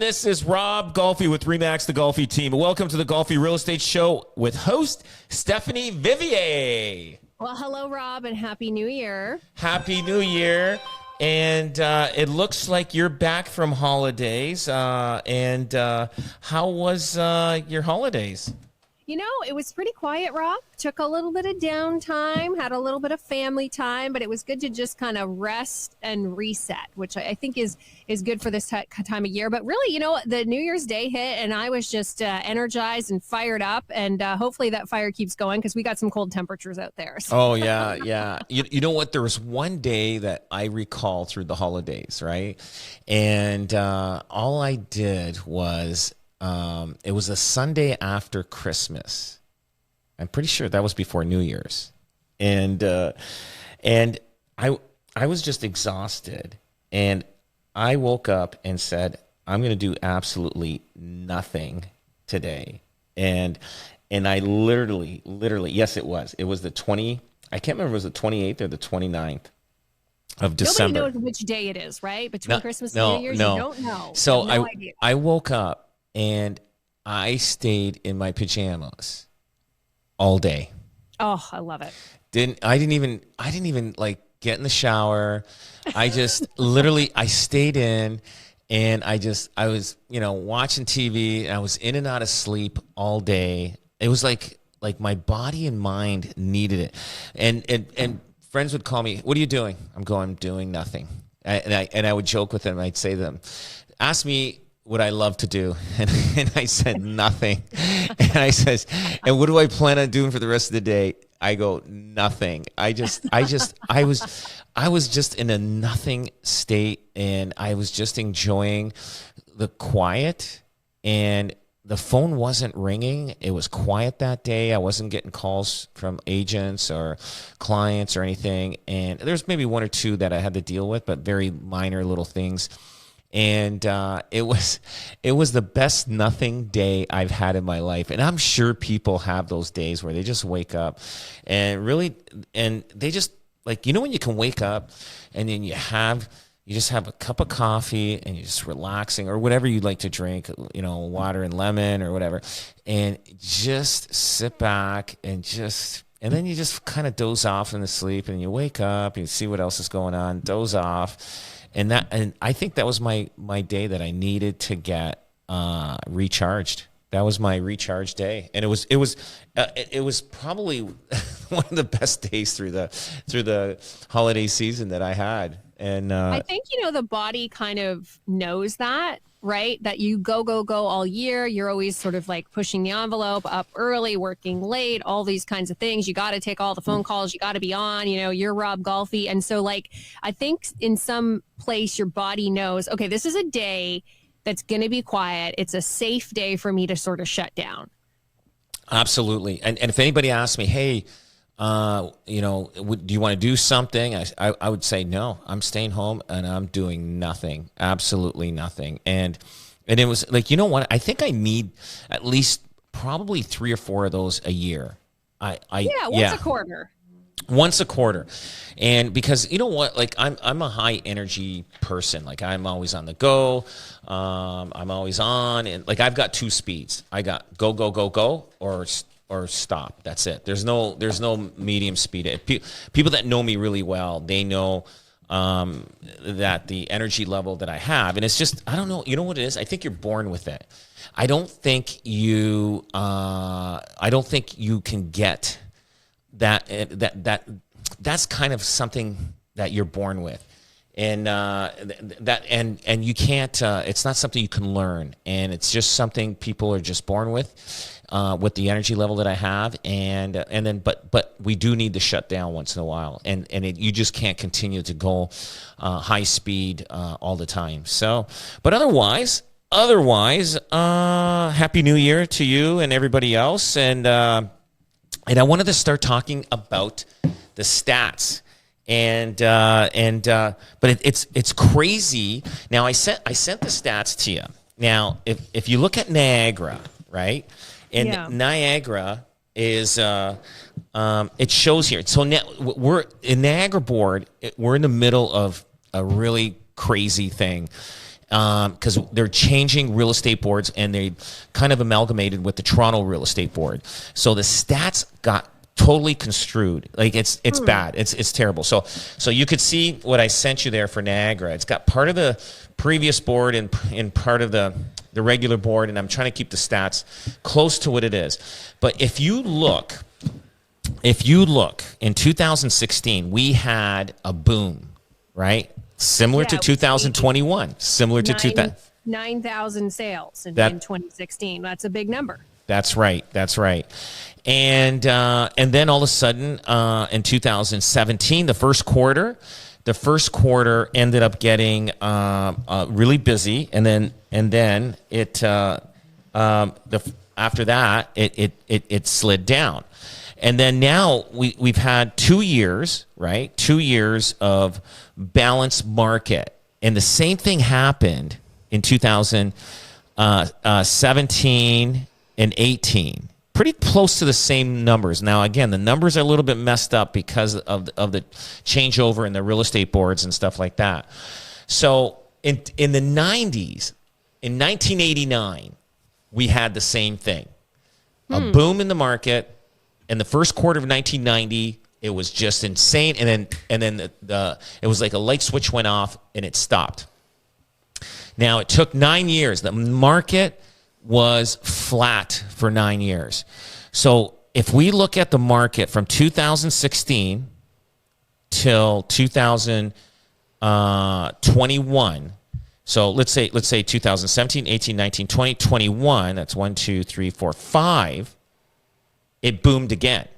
This is Rob Golfi with Remax the Golfi team. Welcome to the Golfi Real Estate Show with host Stephanie Vivier. Well, hello, Rob, and Happy New Year. Happy New Year. And it looks like you're back from holidays. How was your holidays? You know, it was pretty quiet, Rob. Took a little bit of downtime, had a little bit of family time, but it was good to just kind of rest and reset, which I think is good for this time of year. But really, you know, the New Year's Day hit, and I was just energized and fired up, and hopefully that fire keeps going because we got some cold temperatures out there. So. Oh, yeah, yeah. You know what? There was one day that I recall through the holidays, right? And all I did was... it was a Sunday after Christmas. I'm pretty sure that was before New Year's. And I was just exhausted. And I woke up and said, I'm going to do absolutely nothing today. And I literally, yes, it was the I can't remember if it was the 28th or the 29th of December. Nobody knows which day it is, right? Between Christmas and New Year's, you don't know. So no idea. I woke up and I stayed in my pajamas all day. Oh, I love it. I didn't even like get in the shower. I just literally I stayed in and I was, watching TV and I was in and out of sleep all day. It was like my body and mind needed it. And friends would call me, "What are you doing?" I'm doing nothing. And I would joke with them. I'd say to them, "Ask me what I love to do." And I said nothing. And I says, "And what do I plan on doing for the rest of the day?" I go, "Nothing." I was just in a nothing state, and I was just enjoying the quiet, and the phone wasn't ringing. It was quiet that day. I wasn't getting calls from agents or clients or anything. And there's maybe one or two that I had to deal with, but very minor little things. And it was the best nothing day I've had in my life. And I'm sure people have those days where they just wake up and they just like, when you can wake up and then you just have a cup of coffee and you're just relaxing or whatever you'd like to drink, water and lemon or whatever, and just sit back and then you just kind of doze off in the sleep and you wake up, you see what else is going on, doze off. And I think that was my day that I needed to get recharged. That was my recharge day, and it was probably one of the best days through the holiday season that I had. And I think the body kind of knows that, right? That you go all year. You're always sort of like pushing the envelope, up early, working late, all these kinds of things. You got to take all the phone calls. You got to be on. You're Rob Golfi, and so I think in some place your body knows, okay, this is a day that's going to be quiet. It's a safe day for me to sort of shut down. Absolutely. And if anybody asks me, hey, do you want to do something? I would say, no, I'm staying home and I'm doing nothing, absolutely nothing. And it was like, you know what? I think I need at least probably 3 or 4 of those a year. Once a quarter. Once a quarter. And because you know what, like I'm a high energy person. Like I'm always on the go. I'm always on, and like I've got 2 speeds. I got go or stop. That's it. There's no medium speed. People that know me really well, they know that the energy level that I have, and it's just, I don't know. You know what it is? I think you're born with it. I don't think you can get that's kind of something that you're born with. And and you can't. It's not something you can learn, and it's just something people are just born with the energy level that I have, and then but we do need to shut down once in a while, and you just can't continue to go high speed all the time. So, but otherwise, Happy New Year to you and everybody else, and I wanted to start talking about the stats. But it's crazy. Now I sent the stats to you. Now if you look at Niagara, right, and Niagara is it shows here. So now we're in Niagara Board. We're in the middle of a really crazy thing. because they're changing real estate boards, and they kind of amalgamated with the Toronto Real Estate Board. So the stats got totally construed. Like it's bad. It's terrible. So you could see what I sent you there for Niagara. It's got part of the previous board and part of the regular board, and I'm trying to keep the stats close to what it is. But if you look in 2016, we had a boom, right? Similar to 2021, similar to 2000. 9,000 sales in 2016. That's a big number. That's right. And then all of a sudden, in 2017, the first quarter ended up getting really busy, and then it after that it slid down, and then now we've had 2 years, right? 2 years of balanced market, and the same thing happened in 2017 and 18. Pretty close to the same numbers. Now, again, the numbers are a little bit messed up because of the changeover in the real estate boards and stuff like that. So in the 90s, in 1989, we had the same thing. A boom in the market. In the first quarter of 1990, it was just insane. And then it was like a light switch went off and it stopped. Now, it took 9 years. The market was flat for 9 years. So if we look at the market from 2016 till 2021, so let's say 2017, 18, 19, 20, 21, that's 1, 2, 3, 4, 5, it boomed again.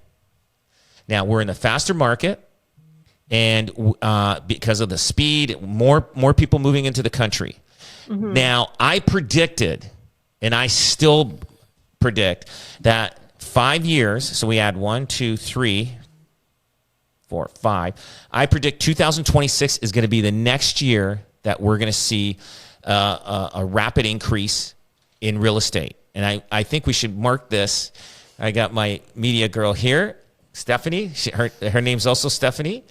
Now we're in a faster market, and because of the speed, more people moving into the country. Mm-hmm. Now I predicted, and I still predict, that 5 years, so we add 1, 2, 3, 4, 5. I predict 2026 is going to be the next year that we're going to see a rapid increase in real estate. And I think we should mark this. I got my media girl here, Stephanie. Her name's also Stephanie.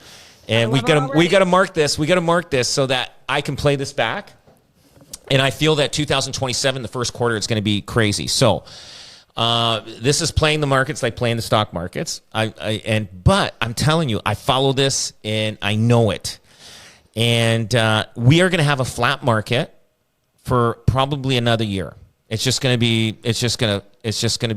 And we got to mark this. We got to mark this so that I can play this back. And I feel that 2027, the first quarter, it's going to be crazy. So this is playing the markets like playing the stock markets. But I'm telling you, I follow this and I know it. And we are going to have a flat market for probably another year. It's just going to be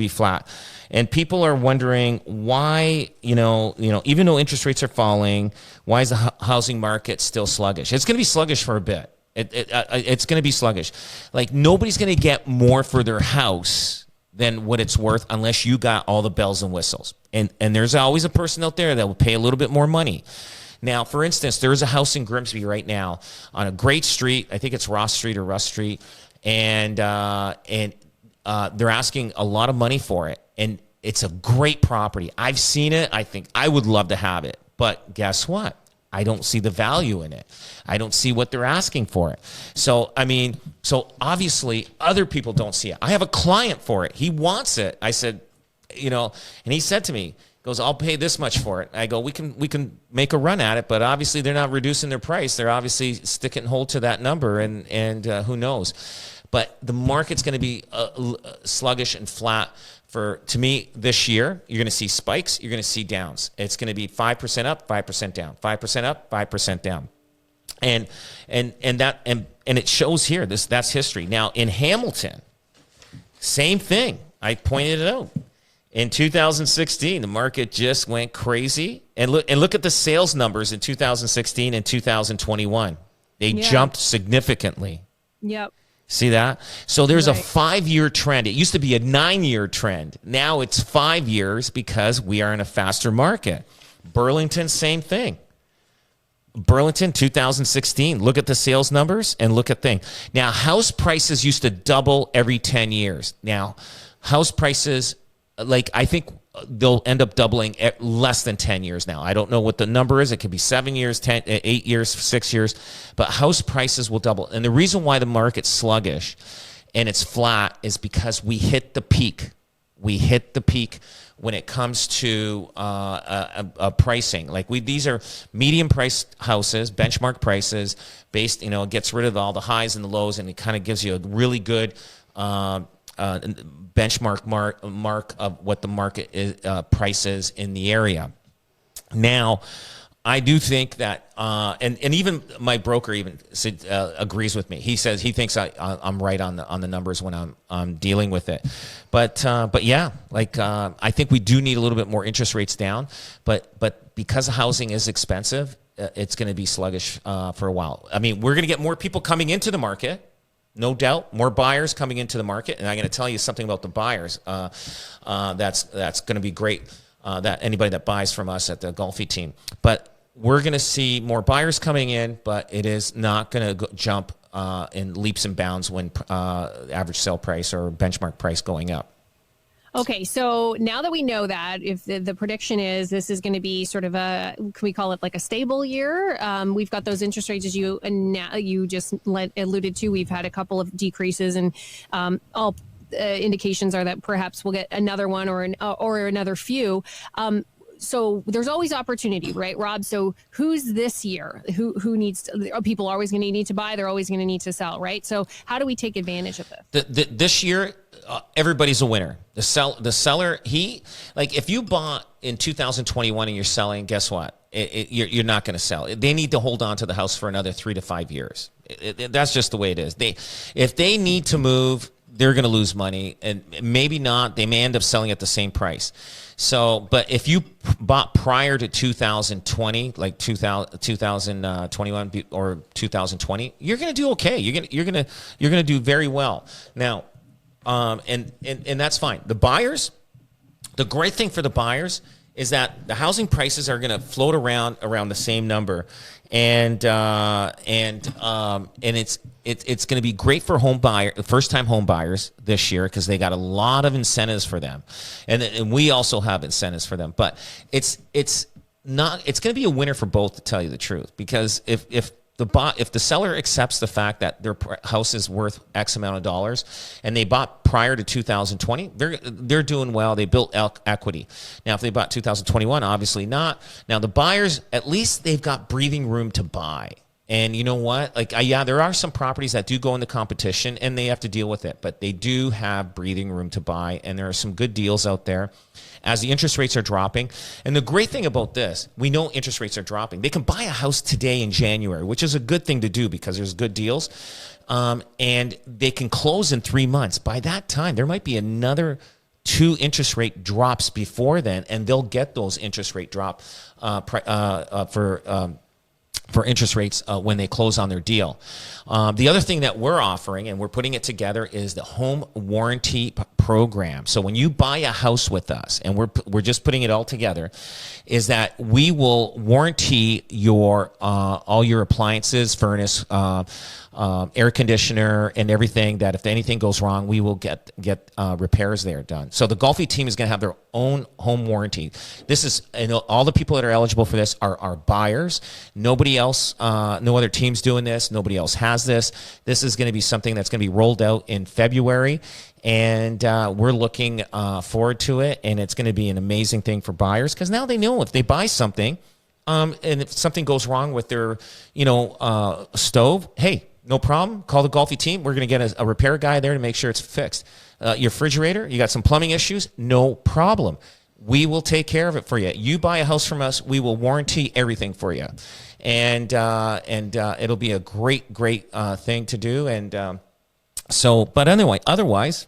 flat. And people are wondering why, even though interest rates are falling, why is the housing market still sluggish? It's going to be sluggish for a bit. It's going to be sluggish. Like, nobody's going to get more for their house than what it's worth unless you got all the bells and whistles. And there's always a person out there that will pay a little bit more money. Now, for instance, there's a house in Grimsby right now on a great street. I think it's Ross Street or Russ Street. And they're asking a lot of money for it. And it's a great property. I've seen it. I think I would love to have it. But guess what? I don't see the value in it. I don't see what they're asking for it. So obviously other people don't see it. I have a client for it. He wants it. I said, and he said to me, goes, I'll pay this much for it. I go, we can make a run at it, but obviously they're not reducing their price. They're obviously sticking hold to that number, and who knows. But the market's going to be sluggish and flat. To me, this year, you're going to see spikes, you're going to see downs. It's going to be 5% up, 5% down, 5% up, 5% down. And it shows here, that's history. Now in Hamilton, same thing. I pointed it out. In 2016, the market just went crazy. And look at the sales numbers in 2016 and 2021. They jumped significantly. Yep. See that? So there's a 5-year trend. It used to be a 9-year trend. Now it's 5 years because we are in a faster market. Burlington, same thing. Burlington, 2016. Look at the sales numbers and look at things. Now, house prices used to double every 10 years. Now, house prices, I think they'll end up doubling at less than 10 years now. I don't know what the number is. It could be 7 years, 10, 8 years, 6 years. But house prices will double. And the reason why the market's sluggish and it's flat is because we hit the peak. we hit the peak when it comes to pricing. Like these are medium priced houses, benchmark prices, based, it gets rid of all the highs and the lows, and it kind of gives you a really good benchmark mark of what the market is, price is in the area. Now, I do think that, and even my broker even agrees with me. He says he thinks I'm right on the numbers when I'm dealing with it. But yeah, I think we do need a little bit more interest rates down. But because housing is expensive, it's going to be sluggish for a while. I mean, we're going to get more people coming into the market. No doubt, more buyers coming into the market, and I'm going to tell you something about the buyers. That's going to be great. That anybody that buys from us at the Golfi team, but we're going to see more buyers coming in, but it is not going to jump in leaps and bounds when average sale price or benchmark price going up. Okay, so now that we know that, if the prediction is this is going to be sort of can we call it like a stable year? We've got those interest rates, as you just alluded to. We've had a couple of decreases, and all indications are that perhaps we'll get another one or another few. So there's always opportunity, right, Rob? So who's this year? Who needs to, people are always going to need to buy. They're always going to need to sell, right? So how do we take advantage of this? This year, everybody's a winner. The seller, if you bought in 2021 and you're selling, guess what? You're not going to sell. They need to hold on to the house for another 3 to 5 years. That's just the way it is. If they need to move, they're going to lose money, and maybe not. They may end up selling at the same price. So, but if you bought prior to 2020, like 2021 or 2020, you're going to do okay. You're going to do very well. Now, and that's fine. The buyers, the great thing for the buyers is that the housing prices are going to float around the same number, and it's going to be great for first-time home buyers this year because they got a lot of incentives for them, and we also have incentives for them. But it's going to be a winner for both, to tell you the truth, because if the seller accepts the fact that their house is worth X amount of dollars and they bought prior to 2020, they're doing well. They built equity. Now, if they bought 2021, obviously not. Now, the buyers, at least they've got breathing room to buy. And you know what? There are some properties that do go into competition and they have to deal with it, but they do have breathing room to buy, and there are some good deals out there as the interest rates are dropping. And the great thing about this, we know interest rates are dropping. They can buy a house today in January, which is a good thing to do because there's good deals, and they can close in 3 months. By that time, there might be another 2 interest rate drops before then, and they'll get those interest rate drop for interest rates when they close on their deal. The other thing that we're offering, and we're putting it together, is the home warranty program. So when you buy a house with us, and we're just putting it all together, is that we will warranty your all your appliances, furnace, air conditioner, and everything. That if anything goes wrong, we will get repairs there done. So the Golfi team is going to have their own home warranty. This is, all the people that are eligible for this are buyers. Nobody else, no other team's doing this. Nobody else has this. This is going to be something that's going to be rolled out in February. And we're looking forward to it, and it's going to be an amazing thing for buyers because now they know if they buy something, and if something goes wrong with their, stove, hey, no problem. Call the Golfi team. We're going to get a repair guy there to make sure it's fixed. Your refrigerator, you got some plumbing issues, no problem. We will take care of it for you. You buy a house from us, we will warranty everything for you, and it'll be a great thing to do. And but anyway, otherwise,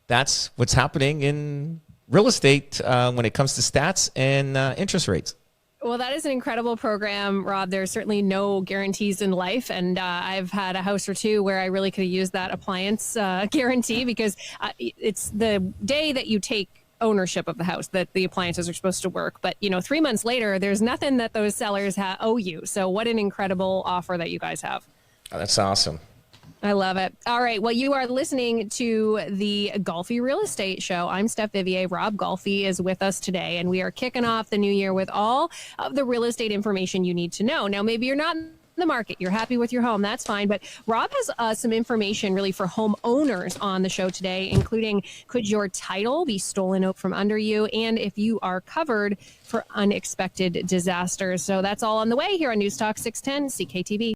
that's what's happening in real estate when it comes to stats and interest rates. Well, that is an incredible program, Rob. There's certainly no guarantees in life. And I've had a house or two where I really could have used that appliance guarantee because it's the day that you take ownership of the house that the appliances are supposed to work. But, 3 months later, there's nothing that those sellers owe you. So what an incredible offer that you guys have. Oh, that's awesome. I love it. All right. Well, you are listening to the Golfi Real Estate Show. I'm Steph Vivier. Rob Golfi is with us today, and we are kicking off the new year with all of the real estate information you need to know. Now, maybe you're not the market, you're happy with your home, that's fine. But Rob has some information really for homeowners on the show today, including could your title be stolen out from under you, and if you are covered for unexpected disasters. So that's all on the way here on News Talk 610 CKTV.